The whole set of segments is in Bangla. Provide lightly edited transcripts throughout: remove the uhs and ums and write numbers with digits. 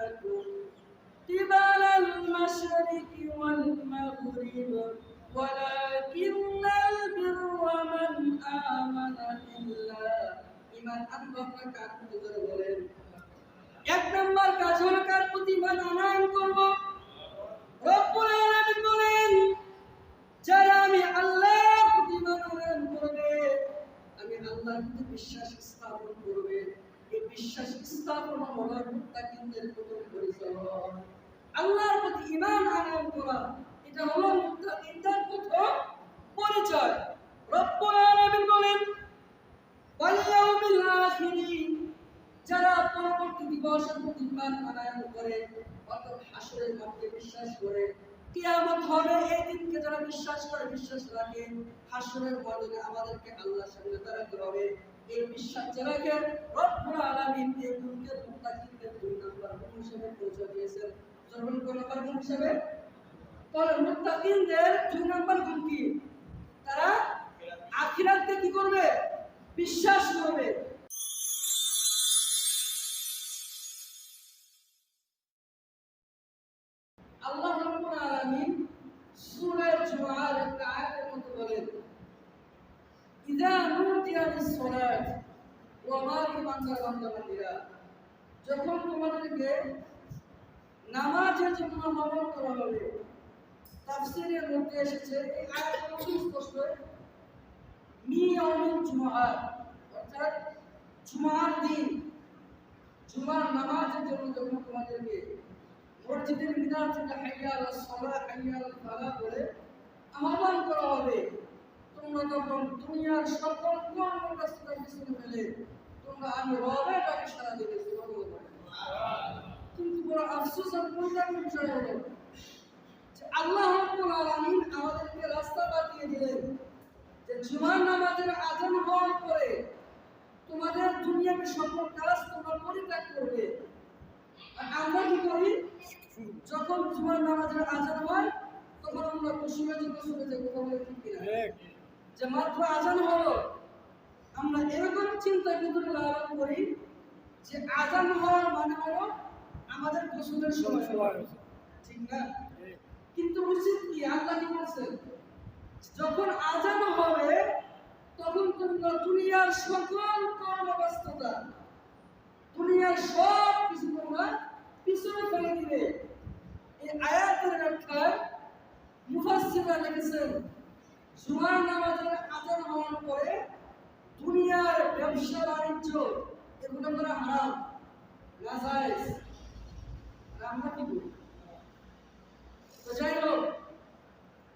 لكم قبل المشرق والمغرب ولكن البر من آمن بالله ঈমান আনবো কার প্রতি জোরে বলেন এক নম্বর কাজ হলো কার প্রতি ঈমান আনয়ন করব রব্বুল আলামিন বলেন যারা আমি আল্লাহর প্রতি ঈমান আনয়ন করবে আমি আল্লাহর প্রতি বিশ্বাস স্থাপন করবে এই বিশ্বাস স্থাপন হওয়ার মুত্তাকিনদের প্রথম পরিচয় আল্লাহর প্রতি ঈমান আনয়ন করা এটা হলো মুত্তাকিনদের প্রথম পরিচয় রব্বুল আলামিন বলেন ওয়াল ইয়াউমিল আখির যারা পরবর্তী দিবসের প্রতি ঈমান আনয়ন করে অর্থাৎ হাসরের মাঠে বিশ্বাস করে কিয়ামত হবে এই দিনকে যারা বিশ্বাস করে বিশ্বাস রাখে হাসরের ময়দানে আমাদেরকে আল্লাহর সামনে দাঁড়াতে হবে এই বিশ্বাস যারাকে রব্বুল আলামিন এই গুণকে মুত্তাকিনদের দুই নাম্বার গুণ হিসেবে পরিচয় দিয়েছেন যখন কোন নাম্বার গুণ হিসেবে তাহলে মুত্তাকিনদের দুই নাম্বার গুণ কি তারা আখিরাতে কি করবে বিশ্বাস করবে আল্লাহ রাব্বুল আলামিন সূরা জুমার একটা আয়াতের মধ্যে বলেন ইযা নুদিয়া লিস-সালাত ওয়া মারি বান্দারা যখন তোমাদেরকে নামাজের জন্য আহ্বান করা হবে তাফসীরের মধ্যে এসেছে এই আয়াতটা খুব স্পষ্ট মিয়াউল জুমআ অর্থাৎ জুমার দিন জুমার নামাজের জন্য যখন তোমাদেরকে মসজিদের মিনার থেকে হাইয়া আলাস সালাহ হাইয়া আলাল ফালাহ বলে আহ্বান করা হবে তোমরা যখন দুনিয়ার সকল কর্মব্যস্ততা পিছনে ফেলে তোমরা আমি রবের ডাকে সাড়া দিবে সুবহানাল্লাহ কিন্তু বড় আফসোস আর পরিতাপের বিষয় হলো যে আল্লাহ রাব্বুল আলামিন আমাদেরকে রাস্তা বাতিয়ে দিলেন যে জুমার নামাজের আযান হওয়ার পরে তোমাদের দুনিয়ার সকল কাজ তোমরা পরিত্যাগ করবে আর আমরা কি করি যখন জুমার নামাজের আযান হয় তখন আমরা গোসলের জন্য চলে যাই কথা বলে ঠিক কিনা যে মাত্র আযান হলো আমরা এরকম চিন্তা ভিতরে লালন করি যে আযান হওয়ার মানে হলো আমাদের গোসলের সময় ঠিক না কিন্তু উচিত কি আল্লাহ কি বলেছেন যখন আযান হবে তখন তোমরা দুনিয়ার সকল কর্মব্যস্ততা দুনিয়ার সব কিছু তোমরা পিছনে ফেলে দিবে এই আয়াতের ব্যাখ্যায় মুফাসসিররা লিখেছেন জুমার নামাজের আযান হওয়ার পরে দুনিয়ার ব্যবসা বাণিজ্য এগুলো করা হারাম নাজায়েজ আমরা কি বলি তো যাই হোক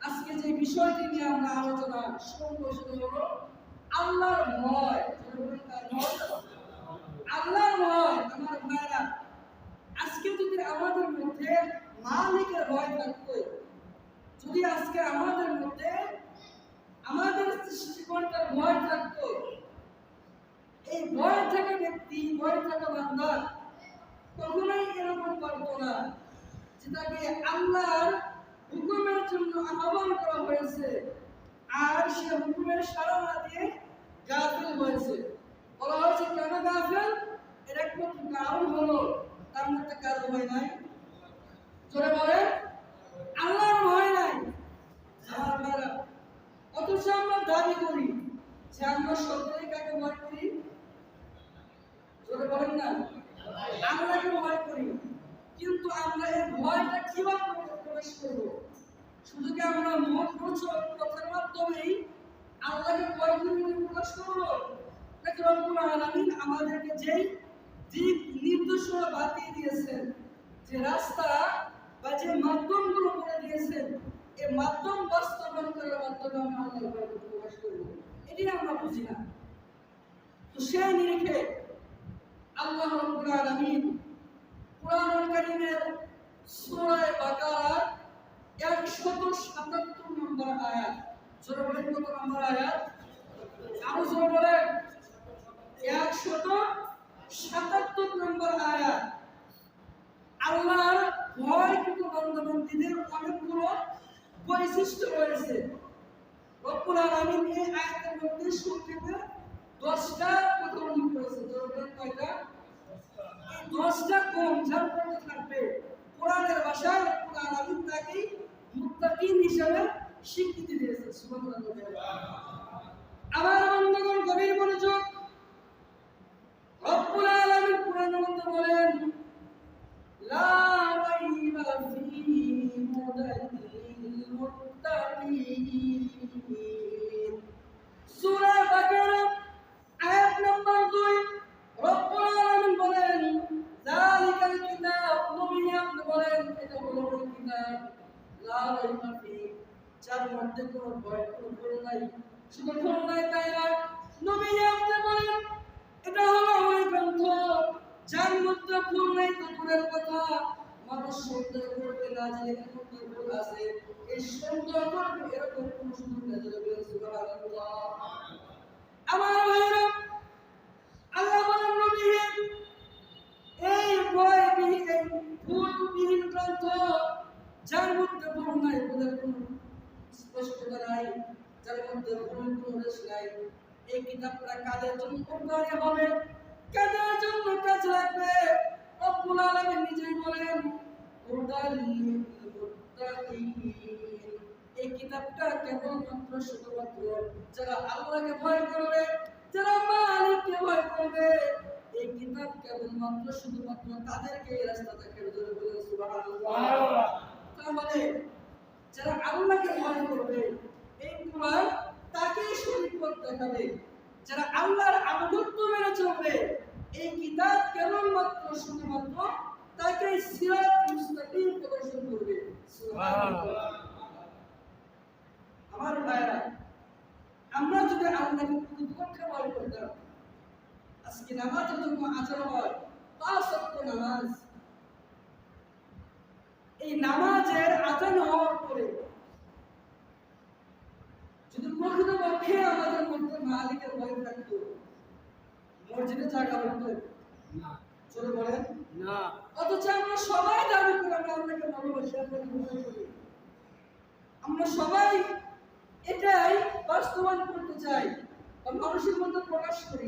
আজকে যে বিষয়টি নিয়ে আমরা আলোচনা শুনবো সেটা হলো আল্লাহর ভয় আল্লাহর ভয় আমার ভাইরা আজকে যদি আমাদের মধ্যে মালিকের ভয় থাকতো যদি আজকে আমাদের মধ্যে আমাদের সৃষ্টিকর্তার ভয় থাকতো এই ভয় থাকা ব্যক্তি ভয় থাকা বান্দা কখনোই এরকম করতো না যে তাকে আল্লাহর হুকুমের জন্য আহ্বান করা হয়েছে আর সে হুকুমের সাড়া না দিয়ে গাফিল হয়েছে বলা হয়েছে কেন গাফিল এর একমাত্র কারণ হলো তার মধ্যে কার ভয় নাই জোরে বলে আল্লাহর ভয় নাই আমার ভাইরা অথচ আমরা দাবি করি যে আমরা সত্যি কাকে ভয় করি জোরে বলেন না আল্লাহকে ভয় করি কিন্তু আমরা এই ভয়টা কিভাবে প্রকাশ করব শুধু কি আমরা মুখ বচন কথার মাধ্যমেই আল্লাহকে ভয় করে প্রকাশ করব নাকি রব্বুল আলামিন আমাদেরকে যেই দিক নির্দেশনা বাতিয়ে দিয়েছেন যে রাস্তা বা যে মাধ্যমগুলো করে দিয়েছেন এই মাধ্যম বাস্তবায়ন করার মাধ্যমে আমরা আল্লাহর ভয় প্রকাশ করব এটাই আমরা বুঝি না তো সেই নিরিখে আল্লাহ রাব্বুল আলামিন কুরআনুল কারীমের সূরা বাকারা 177 নম্বর আয়াত জোরে বলেন কত নম্বর আয়াত আরো জোরে বলেন 177 নম্বর আয়াত আল্লাহর ভয় কিন্তু বান্দাবান্দীদের অনেকগুলো বৈশিষ্ট্য রয়েছে রব্বুল আলামিন এই আয়াতের মধ্যে সংক্ষেপে 10টা কথা উল্লেখ করেছে জোরে বলেন কয়টা এই 10টা কোন যার মধ্যে থাকবে মধ্যে কোনো ভয় কোনো ভুল নাই, শুধু ভুল নাই তাই নয়, নবী আপনি বলেন এটা হলো ওই গ্রন্থ যার মধ্যে ভুল নাই তো দূরের কথা, মানুষ সন্দেহ করবে না যে এর মধ্যে ভুল আছে, এই সন্দেহ করবে এরকম কোন সুযোগ নেই। সুবহানাল্লাহ। আমার ভাইরা, আল্লাহ বলেন নবী এই ভয়বিহীন এই ভুলবিহীন গ্রন্থ যার মধ্যে ভুল নাই, ভুলের কোনো স্পষ্টতা নাই, যার মধ্যে ভুল কোনো রেশ নাই, এই কিতাবটা কাদের জন্য উপকারী হবে, কাদের জন্য কাজে লাগবে? রব্বুল আলামিন নিজেই বলেন হুদাল লিল মুত্তাকিন। এই কিতাবটা কেবলমাত্র শুধুমাত্র যারা আল্লাহকে ভয় করবে, যারা মালিককে ভয় করবে, এই কিতাব কেবলমাত্র শুধুমাত্র তাদেরকে এই রাস্তা দেখাবে। জোরে বলেন সুবহানাল্লাহ। তাহলে যারা আল্লাহকে ভয় করবে এই কোরআন তাকেই শরীক পথ দেখাবে, যারা আল্লাহর আনুগত্য মেনে চলবে এই কিতাব কেবলমাত্র শুধুমাত্র তাকে সিরাত মুস্তাকিম প্রদর্শন করবে। সুবহানাল্লাহ। আমার ভাইরা, আমরা যদি আল্লাহকে প্রকৃতপক্ষে ভয় করতাম, আজকে নামাজের জন্য আজান হয় ৫ ওয়াক্ত নামাজ, এই নামাজের আজান হওয়ার পরে যদি প্রকৃতপক্ষে আমাদের মধ্যে মালিকের ভয় থাকতো, মসজিদে জায়গা হতো না। চলে বলেন না। অথচ আমরা সবাই দাবি করি আমরা আল্লাহকে ভালোবাসি, আল্লাহকে ভয় করি, আমরা সবাই এটাই বাস্তবায়ন করতে চাই বা মানুষের মধ্যে প্রকাশ করি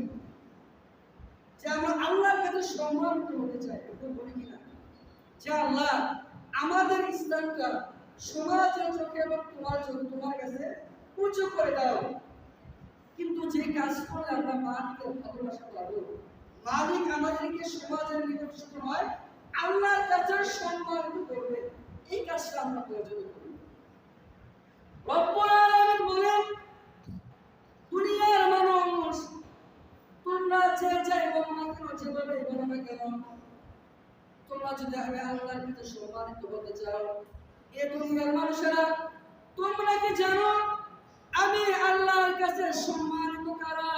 যে আমরা আল্লাহর কাছে সম্মানিত হতে চাই। এটা বলি কিনা যে আল্লাহ আমাদের ইসলামটা সমাজের চোখে এবং তোমার চোখে তোমার কাছে উঁচু করে দাও, কিন্তু যে কাজ করলে আমরা মালিকের ভালোবাসা পাবো, মালিক আমাদেরকে সমাজের নিকটস্থ নয় আল্লাহর কাছে সম্মানিত করবে, এই কাজটা আমরা প্রয়োজন করি। রব্বুল আলামিন বলেন দুনিয়ার মানুষ তোমরা যে যাই বলো না কেন, যেভাবে বলো না কেন, তোমরা যদি আমি আল্লাহর কাছে সম্মানিত হতে চাও, এ দুনিয়ার মানুষেরা তোমরা কি জানো আমি আল্লাহর কাছে সম্মানিত কারা?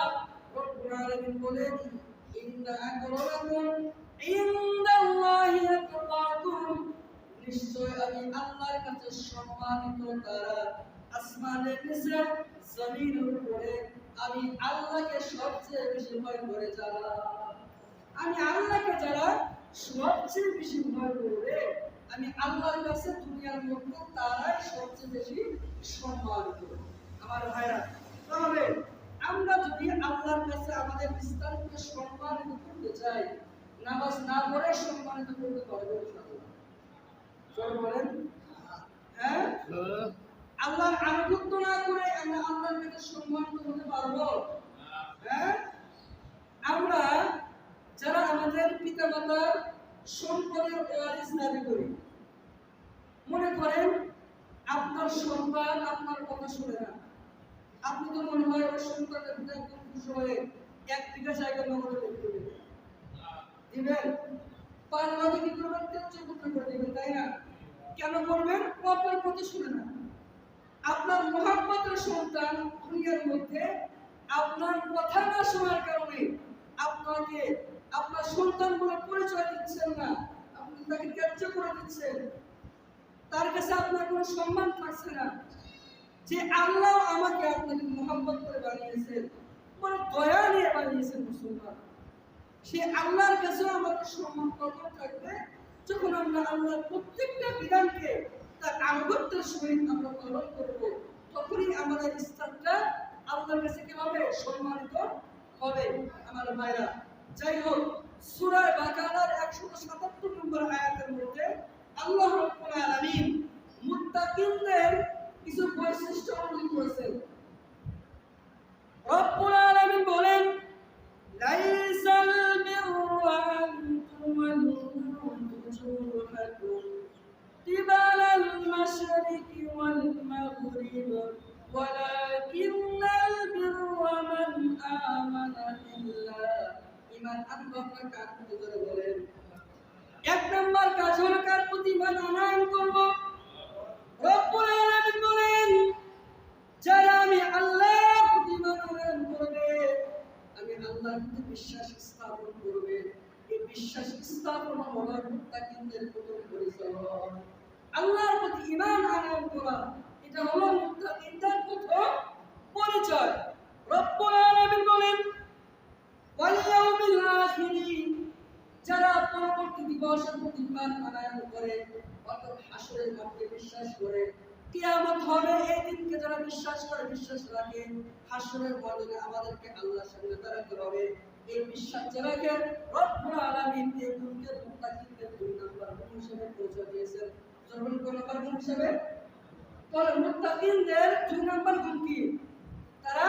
রব্বুল আলামিন বলেন ইন্না আকরামাকুম ইনদাল্লাহি আতকাকুম, নিশ্চয় আমি আল্লাহর কাছে সম্মানিত তারা আসমানের নিচে জমিনের উপরে আমি আল্লাহকে সবচেয়ে বেশি ভয় করে যারা, আমি আল্লাহকে যারা সবচেয়ে বেশি ভয় করবে আমি আল্লাহর কাছে দুনিয়ার মধ্যে তারাই সবচেয়ে বেশি সম্মানিত। আমার ভাইরা, তাহলে আমরা যদি আল্লাহর কাছে আমাদের ইসলামকে সম্মানিত করতে চাই, নামাজ না পড়ে সম্মানিত করতে পারবো ইনশাআল্লাহ? চল বলেন হ্যাঁ? আল্লাহর আনুগত্য না করে আমরা আল্লাহর কাছে সম্মানিত হতে পারবো? হ্যাঁ? আমরা যারা আমাদের পিতামাতার সম্পদের ওয়ারিস দাবি করি, মনে করেন আপনার সন্তান আপনার কথা শুনে না, আপনি তো মনে হয় ওর সন্তানের পিতা একদম খুশি হয়ে 1 বিঘা জায়গা নগদে করতে দেবেন, দিবেন? পারমাণবিক কি করবেন? তেজপুত্র করে দিবেন, তাই না? কেন করবেন? ও আপনার কথা শুনে না। আপনার মুহাম্মদের সন্তান দুনিয়ার মধ্যে আপনার কথা না শোনার কারণে আপনাকে আপনার সন্তান বলে পরিচয় দিচ্ছেন না, আপনি তাকে ত্যায্য করে দিচ্ছেন, তার কাছে আপনার কোনো সম্মান থাকছে না। যে আল্লাহ আমাকে আপনাকে মুহাম্মদ করে বানিয়েছেন, বড় দয়া নিয়ে বানিয়েছেন মুসলমান, সে আল্লাহর কাছে আমাদের সম্মান কখন থাকবে? যখন আমরা আল্লাহর প্রত্যেকটা বিধানকে তার আনুগত্যের সহিত আমরা পালন করব, তখনই আমাদের ইসলামটা আল্লাহর কাছে কি হবে? সম্মানিত হবে। আমার ভাইরা, যাই হোক, সূরা বাকারার 177 নম্বর আয়াতের মধ্যে আল্লাহ রাব্বুল আলামিন মুত্তাকিনদের কিছু বৈশিষ্ট্য উল্লেখ করেছেন। রব্বুল আলামিন বলেন লাইসাল বিররা আন তুওয়াল্লু উজুহাকুম কিবালাল মাশরিকি ওয়াল মাগরিব ওয়ালাকিন্নাল বিররা মান আমানা বিল্লাহ। ঈমান আনবো কার প্রতি? জোরে বলেন। 1 নম্বর কাজ হলো কার প্রতি? ঈমান আনয়ন করব। রব্বুল আলামিন বলেন আল্লাহর প্রতি বিশ্বাস স্থাপন করবে। এই বিশ্বাস স্থাপন হলো মুত্তাকিনদের প্রথম পরিচয়। আল্লাহর প্রতি ঈমান আনয়ন করা, এটা হলো মুত্তাকিনদের প্রথম পরিচয়। রব্বুল আলামিন বলেন, ওয়াল ইয়াউমিল আখির, যারা পরবর্তী দিবসের প্রতি ঈমান আনয়ন করে, অর্থাৎ হাসরের মাঠকে বিশ্বাস করে, কিয়ামত হবে এই দিনকে যারা বিশ্বাস করে, বিশ্বাস রাখে, হাসরের ময়দানে আমাদেরকে আল্লাহর সামনে দাঁড়াতে হবে, এই বিশ্বাস যারাকে রব্বুল আলামিন এই গুণকে মুত্তাকিনদের দুই নাম্বার গুণ হিসেবে পরিচয় দিয়েছেন। যখন কোন নাম্বার গুণ হিসেবে, তাহলে মুত্তাকিনদের দুই নাম্বার গুণ কি? তারা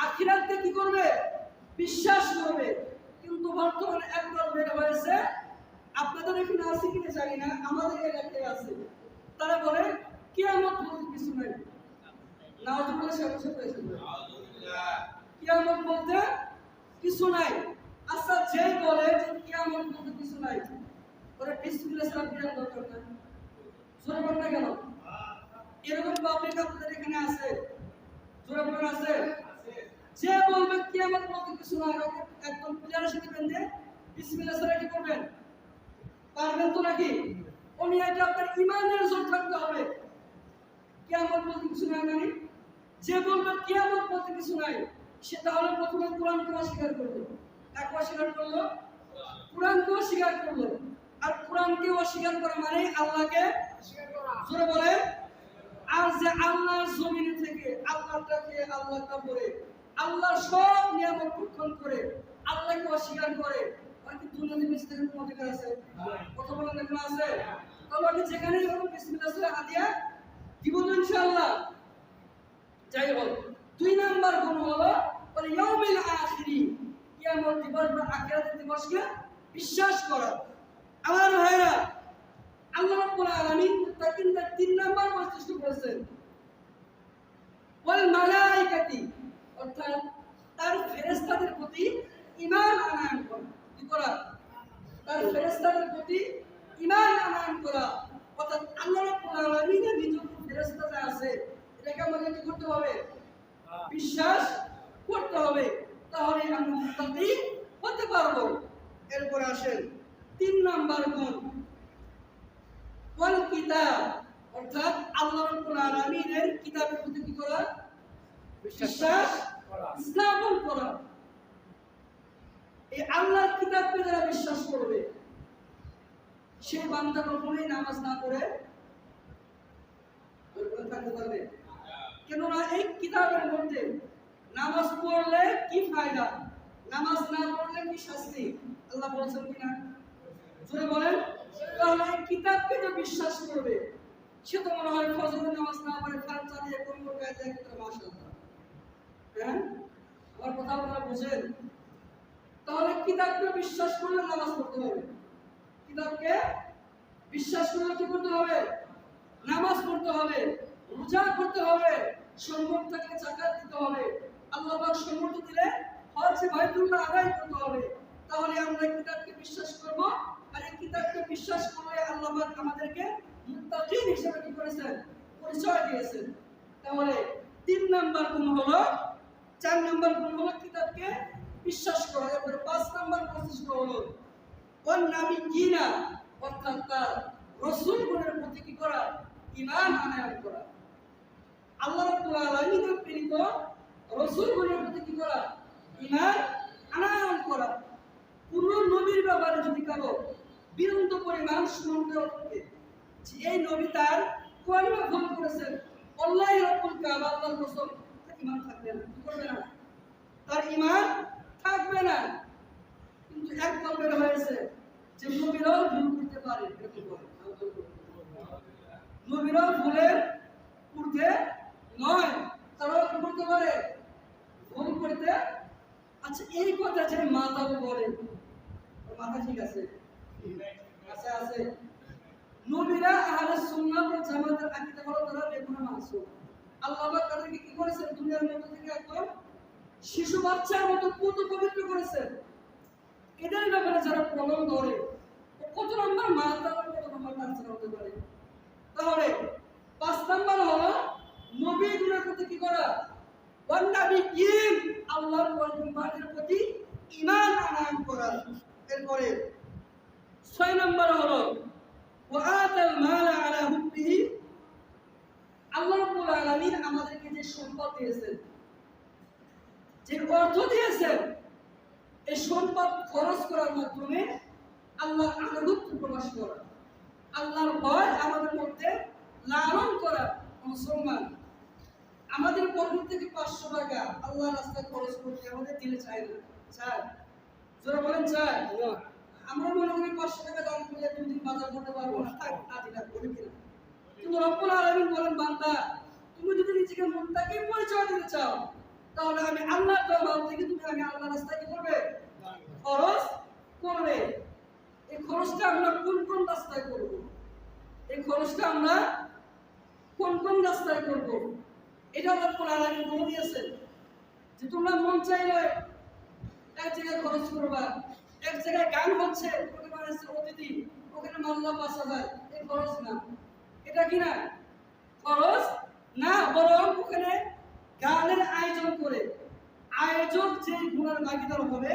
আখিরাতকে কি করবে? বিশ্বাস করবে। কিন্তু বর্তমানে একদল বের হয়েছে, আপনাদের এখানে আছে কিনা জানি না, আমাদের এলাকায় আছে, তারা বলে কিয়ামত বলতে কিছু নাই। নাউজুবিল্লাহ, সাহেব হয়েছে কিয়ামত বলতে কিছু নাই। আচ্ছা, যে বলে যে কিয়ামত বলতে কিছু নাই, ওরা বিসমিল্লাহ ছাড়া বিরান দরকার না, জোরে বলেন না কেন? এরকম পাবলিক আপনাদের এখানে আছে, জোরে বলেন আছে? যে বলবে কিয়ামত বলতে কিছু নাই, একদম ক্লিয়ারের সাথে বেঁধে বিসমিল্লাহ ছাড়া কি করবেন? পারবেন তো নাকি? উনি এটা আপনার ঈমানের জোর থাকতে হবে। কিয়ামত বলতে কিছু নাই মানে, যে বলবে কিয়ামত বলতে কিছু নাই, সে তাহলে প্রথমে কোরআনকে অস্বীকার করলো। কাকে অস্বীকার করলো? কোরআনকে অস্বীকার করলো। আর কোরআনকে অস্বীকার করা মানে আল্লাহকে অস্বীকার করা। জোরে বলে। আর যে আল্লাহর জমিনে থেকে আল্লাহটাকে আল্লাহটা বলে, আল্লাহর সব নিয়ামত ভক্ষণ করে আল্লাহকে অস্বীকার করে, আর কি দুনিয়াতে বিস্তারিত কোনো অধিকার আছে? কথা বলেন না, কোনো আছে? তাহলে আমি যেখানে যখন বিসমিল্লাহ বলে হাদিয়া দিব তো ইনশাআল্লাহ। যাই হোক, দুই নাম্বার গুণ হলো ওয়াল ইয়াউমিল আখির, কিয়ামত দিবস বা আখিরাতের দিবসকে বিশ্বাস করা। আমার ভাইরা, আল্লাহ রাব্বুল আলামিন মুত্তাকিনদের তিন নাম্বার বৈশিষ্ট্য বলেছেন, ওয়াল মালাইকাতি, অর্থাৎ তার ফেরেশতাদের প্রতি ঈমান আনয়ন করা। কি করা? তার ফেরেশতাদের প্রতি ঈমান আনয়ন করা। অর্থাৎ আল্লাহ রাব্বুল আলামিনের ভিতরে ফেরেশতা যা আছে, এটাকে আমাদের কি করতে হবে? বিশ্বাস করতে হবে, তাহলে আমরা মুত্তাকি হতে পারবো। এরপরে আসেন তিন নাম্বার গুণ, ওয়াল কিতাব, অর্থাৎ আল্লাহ রাব্বুল আলামিনের কিতাবের প্রতি কি করা? বিশ্বাস স্থাপন করা। এই আল্লাহর কিতাবকে যারা বিশ্বাস করবে, সেই বান্দা কখনোই নামাজ না পড়ে থাকতে পারবে। কেননা এই কিতাবের মধ্যে নামাজ পড়লে কি ফায়দা, নামাজ না পড়লে কি শাস্তি, আল্লাহ বলছেন কিনা? জোরে বলেন। তাহলে এই কিতাবকে যে বিশ্বাস করবে, সে তো মনে হয় ফজরের নামাজ না পড়ে ফ্যান চালিয়ে কোন গায়ে যায়, মাশাআল্লাহ। হ্যাঁ, আমার কথা আপনারা বুঝেন? তাহলে কিতাবকে বিশ্বাস করলে নামাজ পড়তে হবে, কিতাবকে বিশ্বাস করলে কি করতে হবে? নামাজ পড়তে হবে, রোজা করতে হবে, সম্পদ থাকলে যাকাত দিতে হবে, আল্লাহ পাক সম্পদ দিলে হজ বাইতুল্লাহ আদায় করতে হবে। তাহলে আমরা কিতাবকে বিশ্বাস করব, আর এই কিতাবকে বিশ্বাস করলে আল্লাহ পাক আমাদেরকে মুত্তাকিন হিসেবে কি করেছেন? পরিচয় দিয়েছেন। তাহলে তিন নাম্বার গুণ হলো, চার নাম্বার গুণ হলো কিতাবকে বিশ্বাস করা। এরপরে পাঁচ নাম্বার বৈশিষ্ট্য হলো ওয়ান নাবিয়িনা, অর্থাৎ তার রাসূলগণের প্রতি কি করা? ঈমান আনয়ন করা। আল্লাহ রাব্বুল আলামিনের প্রেরিত রাসূলগণের প্রতি কি করা? ঈমান আনয়ন করা। কোন নবীর ব্যাপারে যদি কারো বিন্দু পরিমাণ সন্দেহ থাকে যে এই নবী তার কলমা ভুল করেছেন, আল্লাহ রাব্বুল কাবা, আল্লাহর কসম, ঈমান থাকবে না। কি করবে না? তার ঈমান থাকবে না। কিন্তু একদল বের হয়েছে যে নবীরাও ভুল করতে পারে, নবীরাও ভুলের ঊর্ধ্বে নয়, তারাও কি করতে পারে? ভুল করতে। আচ্ছা, এই কথা যে মাতা বলে, মাথা ঠিক আছে? আছে, আছে। নবীরা আহলে সুন্নাত ওয়াল জামাতের আকীদা হলো তারা বেগুনাহ মাসুম। আল্লাহ পাক তাদেরকে কি করেছেন? দুনিয়ার মধ্যে থেকে একদম শিশু বাচ্চার মতো পুত পবিত্র করেছেন। এদের ব্যাপারে যারা প্রমাণ ধরে, কত নম্বর মাতা, কত নম্বর বাচ্চা হতে পারে? তাহলে পাঁচ নাম্বার হলো নবীগুলোর প্রতি কি করা? ওয়ান নাবিয়িন, আল্লাহর পয়গম্বরদের প্রতি দিয়েছেন, যে অর্থ দিয়েছেন এই সম্পদ খরচ করার মাধ্যমে আল্লাহর আনুগত্য প্রকাশ করা, আল্লাহর ভয় আমাদের মধ্যে লালন করা। মুসলমান আমাদের পকেট থেকে 500 টাকা আল্লাহর রাস্তায় খরচ করতে আমাদের দিলে চাই না, চায়? যারা বলেন চায়? আমরা মনে করি 500 টাকা দান করলে 2 দিন বাজার করতে পারবো না, থাক না দিলাম, বলি কিনা? কিন্তু রব্বুল আলামিন বলেন, বান্দা তুমি যদি নিজেকে মুত্তাকি পরিচয় দিতে চাও, তাহলে আমি আল্লাহর দরবার থেকে তুমি আমি আল্লাহর রাস্তায় কি করবে? খরচ করবে। এই খরচটা আমরা কোন কোন রাস্তায় করব? এই খরচটা আমরা কোন কোন রাস্তায় করব? এটা রব্বুল আলামিন বলে দিয়েছেন যে তোমরা মন চাইলে এক জায়গায় খরচ করবা, এক জায়গায় গান হচ্ছে ওখানে বানাচ্ছে অতিথি, ওখানে মাল্লা 5,000, এই খরচ না। এটা কি না? খরচ না, বরং ওখানে গানের আয়োজন করে আয়োজক যে গুণার ভাগিদার হবে,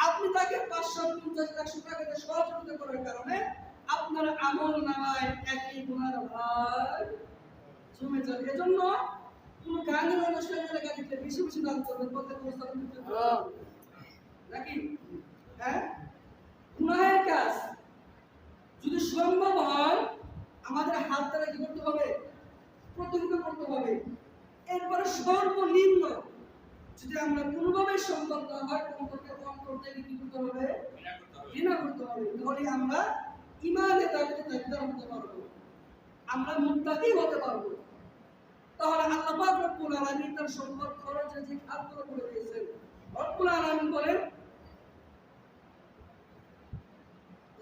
আপনি তাকে 550-100 টাকা দিয়ে সহযোগিতা করার কারণে আপনার আমল নামায় একই গুণার ভাগ জমে যাবে। এজন্য কোন গানের অনুষ্ঠানের লেখা দিতে বেশি বেশি দান করবেন, বলতে প্রস্তাবন দিতে নাকি? হ্যাঁ, গুনাহের কাজ যদি সম্ভব হয় আমাদের হাত দ্বারা কি করতে হবে? প্রতিহত করতে হবে। এরপরে সর্বনিম্ন যদি আমরা কোনোভাবে সম্ভব না হয়, কোনটাকে অন্তর থেকে কি করতে হবে? ঘৃণা করতে হবে। তাহলে আমরা ইমানের দাবিতে দাবিদার হতে পারবো, আমরা মুত্তাকি হতে পারবো। তাহলে আল্লাহ পাক রব্বুল আলামিন তার সম্পদ খরচের যে খাতগুলো করে দিয়েছেন, রব্বুল আলামিন বলেন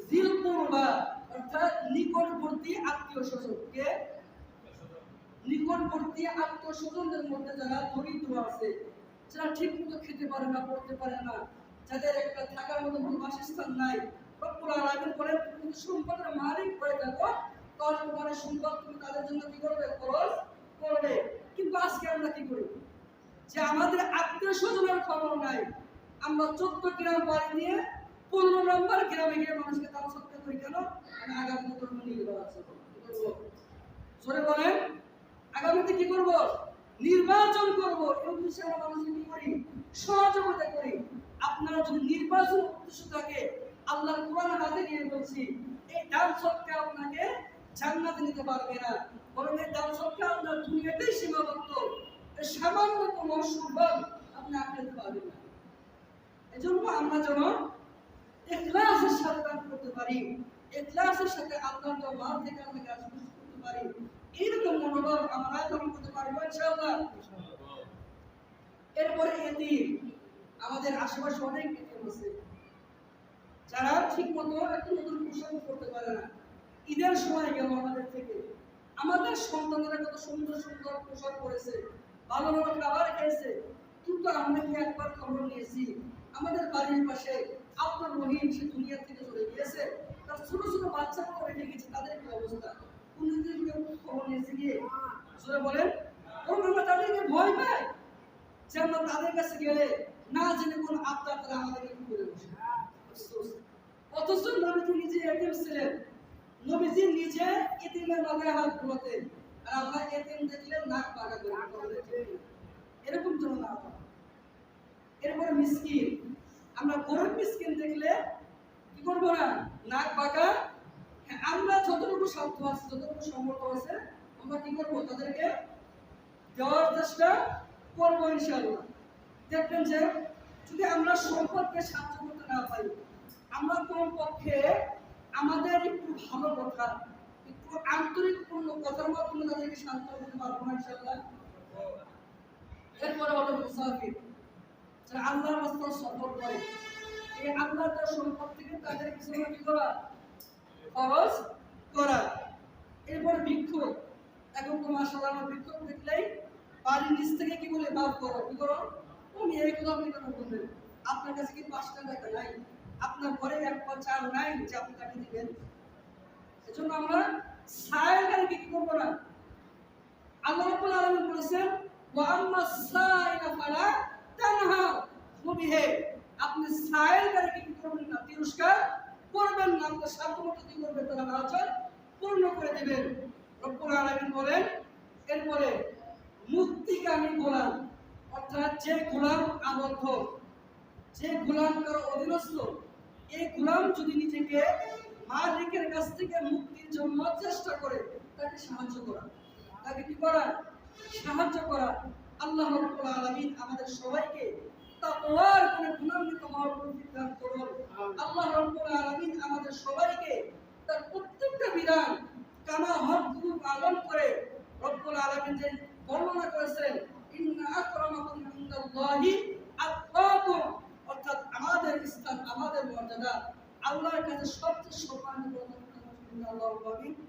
জিল কুরবা, অর্থাৎ নিকটবর্তী আত্মীয়-স্বজনকে, নিকটবর্তী আত্মীয়-স্বজনদের মধ্যে যারা দরিদ্র আছে, যারা ঠিকমতো খেতে পারে না, পড়তে পারে না, যাদের একটা থাকার মতো বাসস্থান নাই, রব্বুল আলামিন বলেন তুমি সম্পদের মালিক হয়ে থাকো, তাহলে তোমার সম্পদ তুমি তাদের জন্য কি করবে? খরচ করবে। কিন্তু আজকে আমরা কি করি? যে আমাদের আত্মীয়-স্বজনের খবর নাই, আমরা 14 গ্রাম বাড়ি নিয়ে 15 নম্বর গ্রামে গিয়ে মানুষকে দান সৎকার করি। কেন? আমি আগামীতে ধর্ম নির্বাচন করব। জোরে বলেন, আগামীতে কি করব? নির্বাচন করব। এই উদ্দেশ্যে আমরা মানুষকে কি করি? সহযোগিতা করি। আপনারা যদি নির্বাচন উদ্দেশ্য থাকে, আল্লাহর কোরআন হাতে নিয়ে বলছি, এই দান সৎকার আপনাকে জান্নাতে নিতে পারবে না, বরং এই দান সৎকার আপনার দুনিয়াতেই সীমাবদ্ধ। এই সামান্যতম সুফল আপনি আখিরাতে পাবেন না। এজন্য আমরা যেন ইখলাসের সাথে দান করতে পারি, ইখলাসের সাথে আল্লাহর দরবার থেকে আমরা কাজ করতে পারি, এইরকম মনোভাব আমরা ধারণ করতে পারবো ইনশাআল্লাহ। এরপরে এতিম, আমাদের আশেপাশে অনেক এতিম আছে যারা ঠিকমতো একটা নতুন পোশাক পরতে পারে না। ঈদের সময় গেল আমাদের থেকে, আমাদের সন্তানেরা কত সুন্দর সুন্দর পোশাক পরেছে, ভালো ভালো খাবার খেয়েছে, কিন্তু আমরা কি একবার খবর নিয়েছি আমাদের বাড়ির পাশে আপনার রহিম সে দুনিয়া থেকে চলে গিয়েছে, তার ছোট ছোট বাচ্চাগুলো রেখে গেছে, তাদের কি অবস্থা? কোনদিন কেউ খবর নিয়েছে গিয়ে? জোরে বলেন। আমরা তাদেরকে ভয় পাই যে আমরা তাদের কাছে গেলে না জেনে কোন আবদার তারা আমাদেরকে কি করে বসে। অথচ নবীজি নিজে এতিম ছিলেন, নবীজি নিজে এতিমের মাথায় হাত ঘোরাতেন, আর আমরা এতিম দেখলে নাক বাঁকা করে, এরকম যেন না হয়। এরপরে মিসকিন, আমরা গরিব মিসকিন দেখলে কি করবো না? নাক বাঁকা। আমরা যতটুকু সাধ্য আছে, যতটুকু সম্ভব আছে, আমরা কি করবো? তাদেরকে দেওয়ার চেষ্টা করবো ইনশাআল্লাহ। দেখবেন যে যদি আমরা সম্পদকে সাহায্য করতে না পারি, আমরা কোন পক্ষে আমাদের একটু ভালো কথা, একটু আন্তরিকপূর্ণ কথার মাধ্যমে তাদেরকে শান্ত করতে পারবো না ইনশাআল্লাহ। এরপরে হলো মুসাফির, যারা আল্লাহর রাস্তায় সফর করে, এই আল্লাহর সম্পদ থেকে তাদের কিছু কি করা? খরচ করা। এরপরে ভিক্ষুক, এখন তো মাশাআল্লাহ ভিক্ষুক দেখলেই বাড়ির নিচ থেকে কি বলে? বাপ করো, কি করো? তুমি এই কথা আপনি কেন বলবেন? আপনার কাছে কি 5 টাকা নাই? আপনার ঘরে এক পা চাল নাই যে আপনি তাকে দিবেন? এজন্য আমরা সায়েলকে কি করব না? আল্লাহ রাব্বুল আলামিন বলেছেন ওয়া আম্মাস সাইলা ফালা তানহা, নবী হে আপনি সায়েলকে কি করবেন না? তিরস্কার করবেন না, আপনার সাধ্যমতো কি করবে? তারা আচার পূর্ণ করে দিবেন। রব্বুল আলামিন বলেন এরপরে মুক্তিকামী গোলাম, অর্থাৎ যে গোলাম আবদ্ধ, যে গোলাম কারো অধীনস্থ, এই গোলাম যদি নিজেকে মালিকের কাছ থেকে মুক্তির জন্য চেষ্টা করে, তাকে সাহায্য করা, তাকে কি করা? সাহায্য করা। আল্লাহ রাব্বুল আলামিন আমাদের সবাইকে তাকওয়ার গুণে গুণান্বিত হওয়ার তৌফিক দান করুন। আল্লাহ রাব্বুল আলামিন আমাদের সবাইকে তার প্রত্যেকটা বিধান কামা হকগুলো পালন করে রব্বুল আলামিন যে বর্ণনা করেছেন, ইন্না আকরামাকুম ইনদাল্লাহি আতকাকুম, অর্থাৎ আমাদের ইসলাম, আমাদের মর্যাদা আল্লাহর কাছে সবচেয়ে সম্মানিত। আল্লাহু আকবার।